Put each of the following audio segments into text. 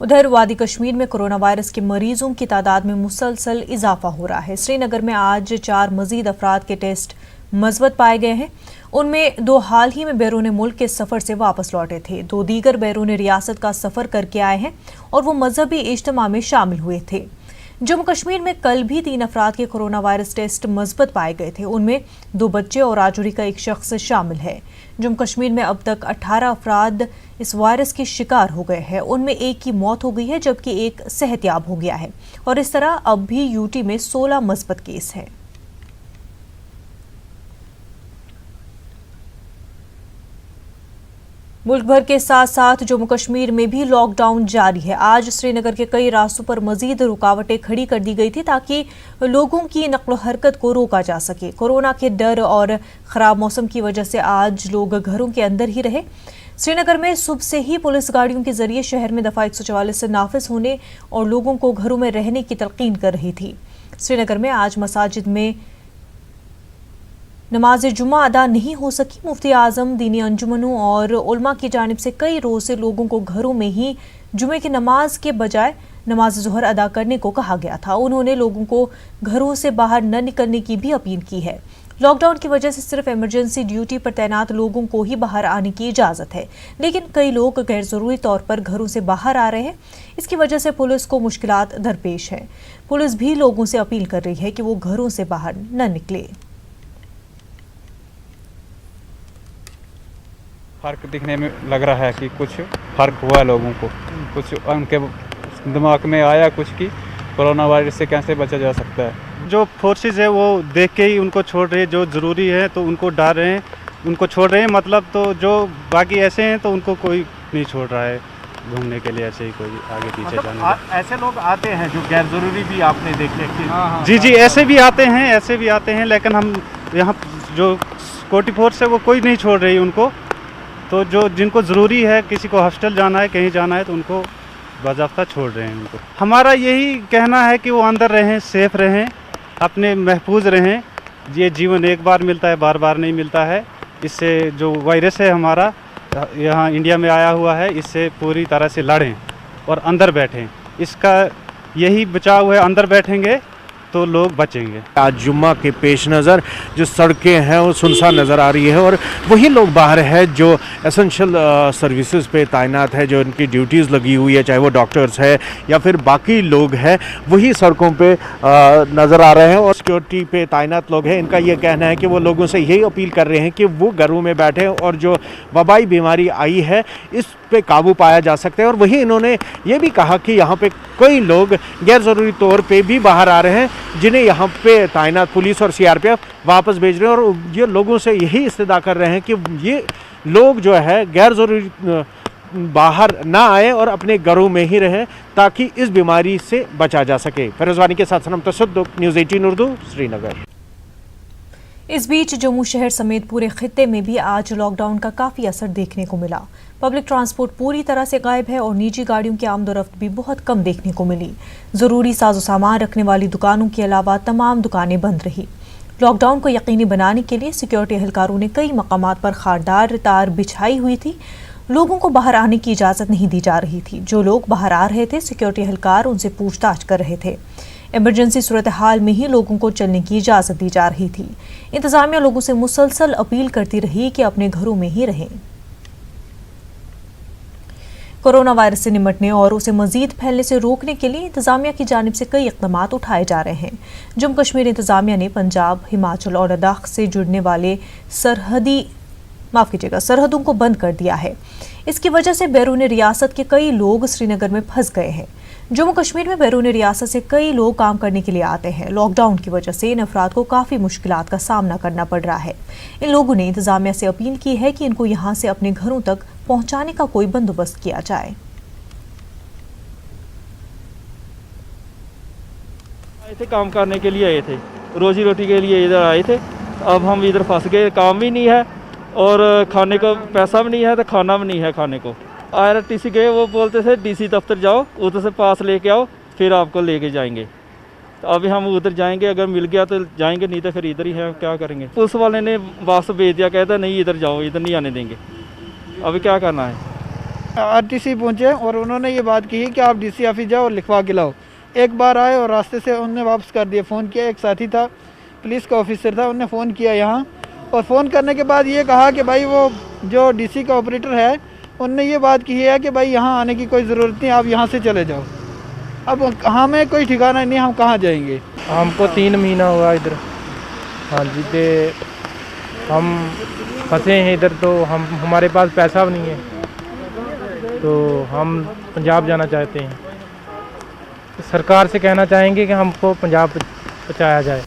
उधर वादी कश्मीर में कोरोना वायरस के मरीजों की तादाद में मुसलसल इजाफा हो रहा है। श्रीनगर में आज 4 मजीद अफराद के टेस्ट मस्बत पाए गए हैं। उनमें 2 हाल ही में बैरून मुल्क के सफर से वापस लौटे थे। 2 दीगर बैरून रियासत का सफर करके आए हैं और वो मजहबी इज्तिमा में शामिल हुए थे। जम्मू कश्मीर में कल भी 3 अफराद के कोरोना वायरस टेस्ट मस्बत पाए गए थे। उनमें 2 बच्चे और राजौरी का एक शख्स शामिल है। जम्मू कश्मीर में अब तक 18 अफराद इस वायरस के शिकार हो गए हैं। उनमें एक की मौत हो गई है जबकि एक सेहतयाब हो गया है और इस तरह अब भी यूटी में 16 मस्बत केस हैं। मुल्क भर के साथ साथ जम्मू कश्मीर में भी लॉकडाउन जारी है। आज श्रीनगर के कई रास्तों पर मजीद रुकावटें खड़ी कर दी गई थी ताकि लोगों की नक्लो हरकत को रोका जा सके। कोरोना के डर और खराब मौसम की वजह से आज लोग घरों के अंदर ही रहे। श्रीनगर में सुबह से ही पुलिस गाड़ियों के जरिए शहर में दफा 144 से नाफिज होने और लोगों को घरों में रहने की तलकीन कर रही थी। श्रीनगर में आज मसाजिद में नमाज जुमा अदा नहीं हो सकी। मुफ्ती आजम, दीनी अंजुमनों और उलमा की जानिब से कई रोज से लोगों को घरों में ही जुमे की नमाज के बजाय नमाज ज़ोहर अदा करने को कहा गया था। उन्होंने लोगों को घरों से बाहर न निकलने की भी अपील की है। लॉकडाउन की वजह से सिर्फ इमरजेंसी ड्यूटी पर तैनात लोगों को ही बाहर आने की इजाज़त है, लेकिन कई लोग गैर ज़रूरी तौर पर घरों से बाहर आ रहे हैं। इसकी वजह से पुलिस को मुश्किलात दरपेश है। पुलिस भी लोगों से अपील कर रही है कि वो घरों से बाहर न निकले। फ़र्क दिखने में लग रहा है कि कुछ फ़र्क हुआ लोगों को, कुछ उनके दिमाग में आया कुछ कि कोरोना वायरस से कैसे बचा जा सकता है। जो फोर्सेस है वो देख के ही उनको छोड़ रहे हैं, जो ज़रूरी है तो उनको डाल रहे हैं, उनको छोड़ रहे हैं। मतलब तो जो बाकी ऐसे हैं तो उनको कोई नहीं छोड़ रहा है घूमने के लिए, ऐसे ही कोई आगे पीछे जाने ऐसे लोग आते हैं जो गैर ज़रूरी भी आपने देखे कि जी ऐसे भी आते हैं, लेकिन हम यहाँ जो सिक्योरिटी फोर्स है वो कोई नहीं छोड़ रही उनको। तो जो जिनको ज़रूरी है, किसी को हॉस्टल जाना है, कहीं जाना है, तो उनको बाज़ाब्ता छोड़ रहे हैं उनको। हमारा यही कहना है कि वो अंदर रहें, सेफ रहें, अपने महफूज रहें। ये जीवन एक बार मिलता है, बार बार नहीं मिलता है। इससे जो वायरस है हमारा यहाँ इंडिया में आया हुआ है, इससे पूरी तरह से लड़ें और अंदर बैठें। इसका यही बचाव है, अंदर बैठेंगे तो लोग बचेंगे। आज जुम्मा के पेश नज़र जो सड़कें हैं वो सुनसान नज़र आ रही है और वही लोग बाहर है जो एसेंशियल सर्विसेज पे तैनात है, जो इनकी ड्यूटीज़ लगी हुई है, चाहे वो डॉक्टर्स है या फिर बाकी लोग हैं, वही सड़कों पे नज़र आ रहे हैं और सिक्योरिटी पे तैनात लोग हैं। इनका ये कहना है कि वो लोगों से यही अपील कर रहे हैं कि वो घरों में बैठें और जो वबाई बीमारी आई है इस पे काबू पाया जा सकता है। और वही इन्होंने ये भी कहा कि यहाँ पे कई लोग गैर ज़रूरी तौर पे भी बाहर आ रहे हैं, जिन्हें यहाँ पे तैनात पुलिस और सीआरपीएफ वापस भेज रहे हैं। और ये लोगों से यही इस्तदा कर रहे हैं कि ये लोग जो है गैर ज़रूरी बाहर ना आए और अपने घरों में ही रहें ताकि इस बीमारी से बचा जा सके। फैरोज़वानी के साथ सनम तसद्दुक, न्यूज़ 18 उर्दू, श्रीनगर। इस बीच जम्मू शहर समेत पूरे खित्ते में भी आज लॉकडाउन का काफ़ी असर देखने को मिला। पब्लिक ट्रांसपोर्ट पूरी तरह से गायब है और निजी गाड़ियों की आमदोरफ्त भी बहुत कम देखने को मिली। ज़रूरी साजो सामान रखने वाली दुकानों के अलावा तमाम दुकानें बंद रही। लॉकडाउन को यकीनी बनाने के लिए सिक्योरिटी एहलकारों ने कई मकामात पर खारदार तार बिछाई हुई थी। लोगों को बाहर आने की इजाज़त नहीं दी जा रही थी। जो लोग बाहर आ रहे थे, सिक्योरिटी एहलकार उनसे पूछताछ कर रहे थे। इमरजेंसी सूरत हाल में ही लोगों को चलने की इजाज़त दी जा रही थी। इंतज़ामिया लोगों से मुसलसल अपील करती रही कि अपने घरों में ही रहें। कोरोना वायरस से निपटने और उसे मजीद फैलने से रोकने के लिए इंतजामिया की जानिब से कई इक़दामात उठाए जा रहे हैं। जम्मू कश्मीर इंतजामिया ने पंजाब, हिमाचल और लद्दाख से जुड़ने वाले सरहदों को बंद कर दिया है। इसकी वजह से बैरून रियासत के कई लोग श्रीनगर में फंस गए हैं। जम्मू कश्मीर में बैरून रियासत से कई लोग काम करने के लिए आते हैं। लॉकडाउन की वजह से इन अफराद को काफ़ी मुश्किलात का सामना करना पड़ रहा है। इन लोगों ने इंतजामिया से अपील की है कि इनको यहाँ से अपने घरों तक पहुँचाने का कोई बंदोबस्त किया जाए। आए थे, काम करने के लिए आए थे, रोजी रोटी के लिए इधर आए थे। अब हम इधर फंस गए, काम भी नहीं है और खाने को पैसा भी नहीं है, तो खाना भी नहीं है खाने को। IRTC गए, वो बोलते थे DC दफ्तर जाओ, उधर से पास लेके आओ, फिर आपको लेके जाएंगे। तो अभी हम उधर जाएंगे, अगर मिल गया तो जाएंगे, नहीं तो फिर इधर ही है, क्या करेंगे। पुलिस वाले ने वापस भेज दिया, कहता नहीं इधर जाओ, इधर नहीं आने देंगे। अभी क्या करना है। आरटीसी पहुंचे और उन्होंने ये बात की कि आप डीसी ऑफिस जाओ और लिखवा के लाओ। एक बार आए और रास्ते से उन्होंने वापस कर दिया। फ़ोन किया, एक साथी था पुलिस का ऑफिसर था, उन्होंने फ़ोन किया यहाँ, और फ़ोन करने के बाद ये कहा कि भाई वो जो डीसी का ऑपरेटर है उनने ये बात की है कि भाई यहाँ आने की कोई ज़रूरत नहीं, आप यहाँ से चले जाओ। अब हमें कोई ठिकाना नहीं, हम कहाँ जाएंगे। हमको 3 महीना हुआ इधर। हाँ जी, ते हम फंसे हैं इधर, तो हमारे पास पैसा भी नहीं है, तो हम पंजाब जाना चाहते हैं। सरकार से कहना चाहेंगे कि हमको पंजाब पहुँचाया जाए।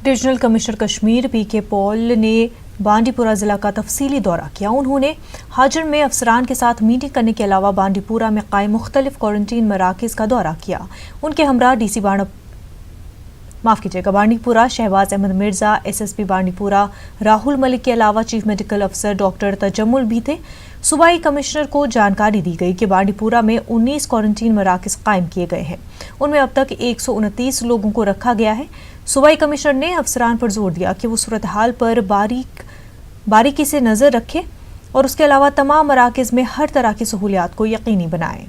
डिविजनल कमिश्नर कश्मीर पीके पॉल ने बांडीपुरा जिला का तफसीली दौरा किया। उन्होंने हाजर में अफसरान के साथ मीटिंग करने के अलावा बांडीपुरा में कायम मुख्तलिफ क्वारंटीन मराकज़ का दौरा किया। उनके हमरा डीसी बांडीपुरा शहबाज अहमद मिर्जा, एसएसपी बांडीपुरा राहुल मलिक के अलावा चीफ मेडिकल अफसर डॉक्टर तजम्मुल भी थे। सूबाई कमिश्नर को जानकारी दी गई कि बांडीपुरा में 19 क्वारंटीन मराकज़ कायम किए गए हैं। उनमें अब तक 129 लोगों को रखा गया है। सूबाई कमिश्नर ने अफसरान पर जोर दिया कि वो सूरत हाल पर बारीकी से नज़र रखें और उसके अलावा तमाम मराकज़ में हर तरह की सहूलियात को यकीनी बनाएं।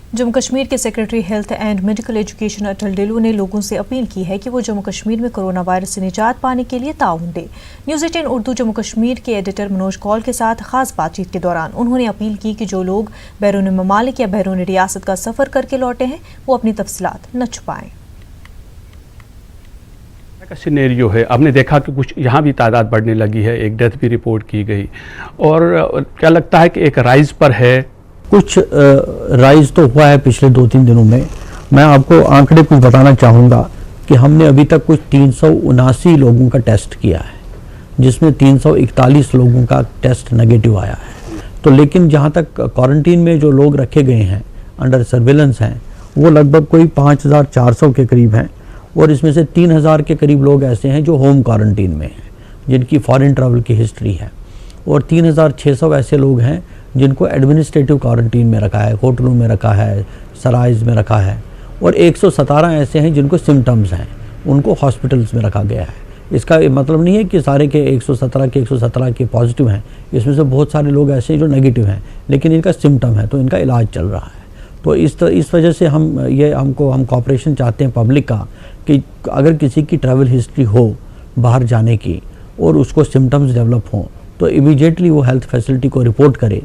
जम्मू कश्मीर के secretary health and medical education Atal Dulloo ने लोगों से अपील की है कि वो जम्मू कश्मीर में कोरोना वायरस से निजात पाने के लिए ताउन दे। न्यूज़ 18 उर्दू जम्मू कश्मीर के एडिटर मनोज कौल के साथ खास बातचीत के दौरान उन्होंने अपील की कि जो लोग बैरून ममालिक या बैरून रियासत का सफ़र करके लौटे हैं वो अपनी तफसीलात न छुपाएं। का सिनेरियो है, आपने देखा कि कुछ यहाँ भी तादाद बढ़ने लगी है, एक डेथ भी रिपोर्ट की गई, और क्या लगता है कि एक राइज पर है? कुछ राइज तो हुआ है पिछले 2-3 दिनों में। मैं आपको आंकड़े कुछ बताना चाहूँगा कि हमने अभी तक कुछ 379 लोगों का टेस्ट किया है, जिसमें 341 लोगों का टेस्ट नेगेटिव आया है। तो लेकिन जहाँ तक क्वारंटीन में जो लोग रखे गए हैं, अंडर सर्विलेंस हैं, वो लगभग कोई 5400 के करीब हैं, और इसमें से 3000 के करीब लोग ऐसे हैं जो होम क्वारंटीन में हैं, जिनकी फॉरेन ट्रैवल की हिस्ट्री है, और 3600 ऐसे लोग हैं जिनको एडमिनिस्ट्रेटिव क्वारंटीन में रखा है, होटलों में रखा है, सराइज में रखा है, और 117 ऐसे हैं जिनको सिम्टम्स हैं, उनको हॉस्पिटल्स में रखा गया है। इसका मतलब नहीं है कि सारे के 117 के पॉजिटिव हैं, इसमें से बहुत सारे लोग ऐसे हैं जो नेगेटिव हैं, लेकिन इनका सिम्टम है तो इनका इलाज चल रहा है। तो इस वजह से हम कॉपरेशन चाहते हैं पब्लिक का कि अगर किसी की ट्रैवल हिस्ट्री हो बाहर जाने की और उसको सिम्टम्स डेवलप हों तो इमीडिएटली वो हेल्थ फैसिलिटी को रिपोर्ट करे।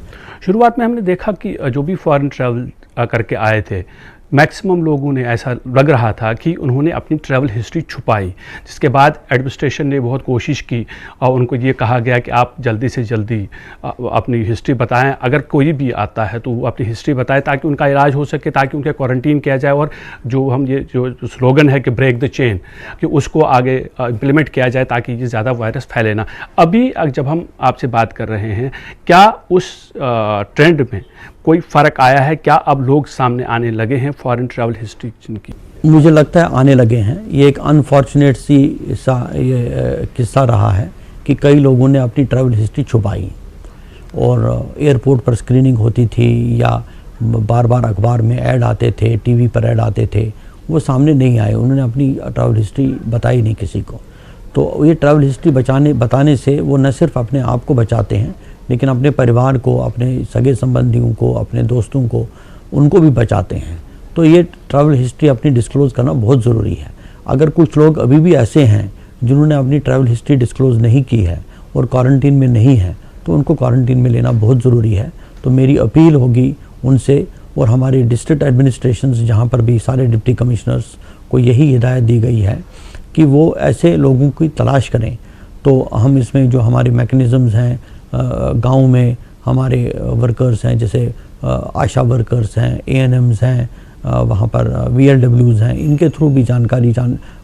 शुरुआत में हमने देखा कि जो भी फॉरेन ट्रैवल करके आए थे, मैक्सिमम लोगों ने ऐसा लग रहा था कि उन्होंने अपनी ट्रैवल हिस्ट्री छुपाई, जिसके बाद एडमिनिस्ट्रेशन ने बहुत कोशिश की और उनको ये कहा गया कि आप जल्दी से जल्दी अपनी हिस्ट्री बताएं। अगर कोई भी आता है तो वो अपनी हिस्ट्री बताए ताकि उनका इलाज हो सके, ताकि उनके क्वारंटीन किया जाए, और जो स्लोगन है कि ब्रेक द चेन, कि उसको आगे इम्प्लीमेंट किया जाए ताकि ये ज़्यादा वायरस फैले ना। अभी जब हम आपसे बात कर रहे हैं, क्या उस ट्रेंड में कोई फ़र्क आया है? क्या अब लोग सामने आने लगे हैं फॉरेन ट्रैवल हिस्ट्री जिनकी? मुझे लगता है आने लगे हैं। ये एक अनफॉर्चुनेट ये किस्सा रहा है कि कई लोगों ने अपनी ट्रैवल हिस्ट्री छुपाई, और एयरपोर्ट पर स्क्रीनिंग होती थी या बार बार अखबार में ऐड आते थे, टीवी पर ऐड आते थे, वो सामने नहीं आए, उन्होंने अपनी ट्रैवल हिस्ट्री बताई नहीं किसी को। तो ये ट्रैवल हिस्ट्री बताने से वो न सिर्फ अपने आप को बचाते हैं, लेकिन अपने परिवार को, अपने सगे संबंधियों को, अपने दोस्तों को, उनको भी बचाते हैं। तो ये ट्रैवल हिस्ट्री अपनी डिस्क्लोज़ करना बहुत ज़रूरी है। अगर कुछ लोग अभी भी ऐसे हैं जिन्होंने अपनी ट्रैवल हिस्ट्री डिस्क्लोज़ नहीं की है और क्वारंटीन में नहीं है, तो उनको क्वारंटीन में लेना बहुत ज़रूरी है। तो मेरी अपील होगी उनसे, और हमारे डिस्ट्रिक्ट एडमिनिस्ट्रेशंस जहाँ पर भी सारे डिप्टी कमिश्नर्स को यही हिदायत दी गई है कि वो ऐसे लोगों की तलाश करें। तो हम इसमें जो हमारे मैकेनिज़म्स हैं, गांव में हमारे वर्कर्स हैं, जैसे आशा वर्कर्स हैं, ANMs हैं, वहाँ पर VLWs हैं, इनके थ्रू भी जानकारी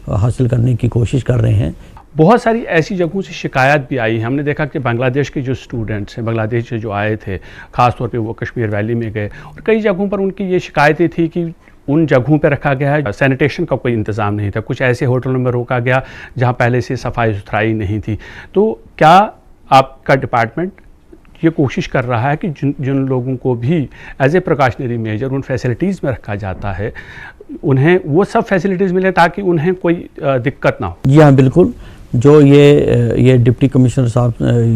हासिल करने की कोशिश कर रहे हैं। बहुत सारी ऐसी जगहों से शिकायत भी आई है। हमने देखा कि बांग्लादेश के जो स्टूडेंट्स हैं, बांग्लादेश से जो आए थे, ख़ास तौर पे वो कश्मीर वैली में गए, और कई जगहों पर उनकी ये शिकायतें थी कि उन जगहों पे रखा गया है, सैनिटेशन का कोई इंतज़ाम नहीं था। कुछ ऐसे होटलों में रोका गया जहाँ पहले से सफाई सुथराई नहीं थी। तो क्या आपका डिपार्टमेंट ये कोशिश कर रहा है कि जिन लोगों को भी एज ए प्रिकॉशनरी मेजर उन फैसिलिटीज़ में रखा जाता है उन्हें वो सब फैसिलिटीज़ मिले ताकि उन्हें कोई दिक्कत ना हो। जी हाँ, बिल्कुल। जो ये डिप्टी कमिश्नर साहब,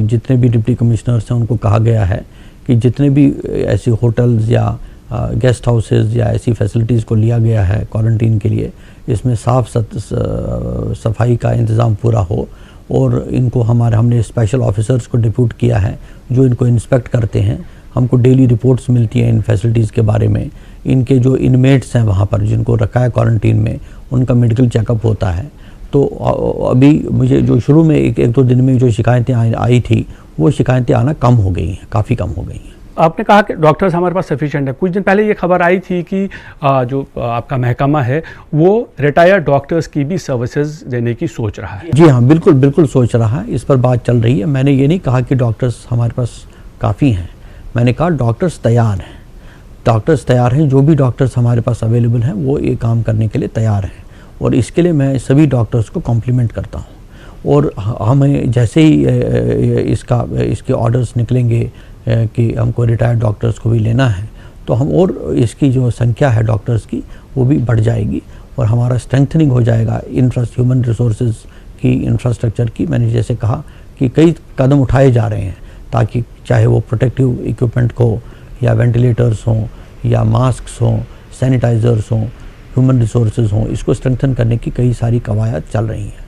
जितने भी डिप्टी कमिश्नर्स हैं उनको कहा गया है कि जितने भी ऐसे होटल्स या गेस्ट हाउसेस या ऐसी फैसिलिटीज़ को लिया गया है क्वारंटीन के लिए, इसमें साफ़ सफाई का इंतज़ाम पूरा हो और इनको हमने स्पेशल ऑफिसर्स को डिप्यूट किया है जो इनको इंस्पेक्ट करते हैं। हमको डेली रिपोर्ट्स मिलती हैं इन फैसिलिटीज़ के बारे में। इनके जो इनमेट्स हैं वहाँ पर जिनको रखा है क्वारंटीन में, उनका मेडिकल चेकअप होता है। तो अभी मुझे जो शुरू में एक दो दिन में जो शिकायतें आई थी, वो शिकायतें आना कम हो गई हैं, काफ़ी कम हो गई हैं। आपने कहा कि डॉक्टर्स हमारे पास सफिशिएंट है। कुछ दिन पहले ये खबर आई थी कि जो आपका महकमा है वो रिटायर्ड डॉक्टर्स की भी सर्विसेज देने की सोच रहा है। जी हाँ, बिल्कुल बिल्कुल सोच रहा है। इस पर बात चल रही है। मैंने ये नहीं कहा कि डॉक्टर्स हमारे पास काफ़ी हैं, मैंने कहा डॉक्टर्स तैयार हैं। डॉक्टर्स तैयार हैं, जो भी डॉक्टर्स हमारे पास अवेलेबल हैं वो ये काम करने के लिए तैयार हैं और इसके लिए मैं सभी डॉक्टर्स को कॉम्प्लीमेंट करता हूँ। और हमें जैसे ही इसके ऑर्डर्स निकलेंगे कि हमको रिटायर्ड डॉक्टर्स को भी लेना है, तो हम और इसकी जो संख्या है डॉक्टर्स की वो भी बढ़ जाएगी और हमारा स्ट्रेंथनिंग हो जाएगा ह्यूमन रिसोर्सेज की, इंफ्रास्ट्रक्चर की। मैंने जैसे कहा कि कई कदम उठाए जा रहे हैं ताकि चाहे वो प्रोटेक्टिव इक्विपमेंट हो या वेंटिलेटर्स हों या मास्क हों, सैनिटाइज़र्स हों, ह्यूमन रिसोर्सेज हों, इसको स्ट्रेंथन करने की कई सारी कवायद चल रही हैं।